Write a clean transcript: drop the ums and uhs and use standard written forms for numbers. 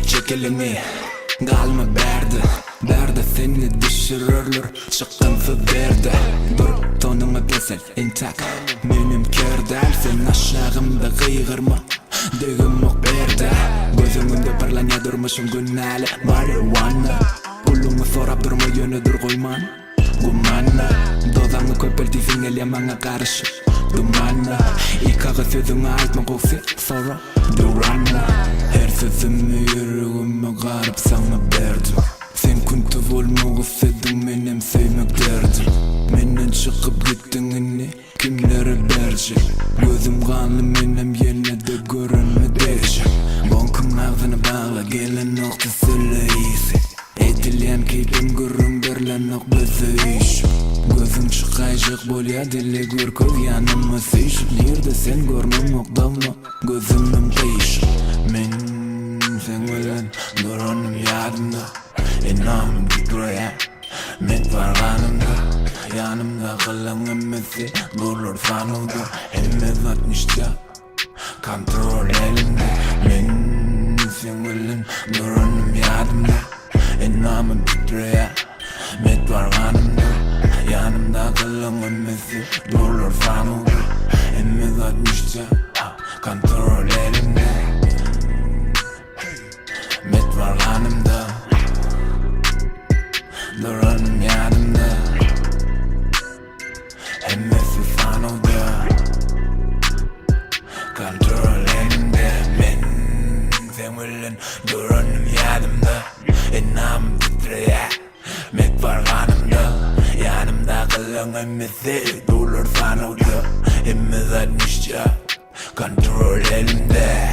çekilini Galma berdi seni düşürürler Çıkkınsı berdi Dur tonunu kesel intak Menim kerdal sen aşağımda kıygırma Degim ok berdi Gözümünde parlanya durmuşum günnali Marijuana Pulumu sorap durma yönüdür koyman Gumanna Dozanı köpeltiysin el yamana karşı Dumanna İlk ağı sözünü aytma koksi Sonra duranna Her sözümü yüreğime garip sana berdim Sen kuntu olmak istedim benim sevmek derdim Menden çıkıp gittiğini kimlere bercek Gözüm kanlı benim yine de görünme dercek Bonkun ağzını bağla gelen nokta söyle iyisi Edilen keyfim gürüm berlen nok bizi iş Gözüm çıkayacak bol ya dili gör köz yanıma seyşip Nerede sen görmem ok davma gözümüm kıyışıp Men sen ölen duranım yadımda Enamım titreye Met var kanımda Yanımda kılan emmesi Durur sanıldı Emmez atmışta Kontrol elimde Men sen ölen duranım yadımda Enamım titreye Met var kanımda Yanımda kılan emmesi Durur sanıldı Emmez atmışta Kontrol elimde Met var kanımda Duranım yanımda Emmesi sanıldı Kontrol elimde Men semulen Duranım yanımda Enam titreye Met var kanımda Yanımda kılan emmesi Durur sanıldı Emmez atmışça Kontrol elimde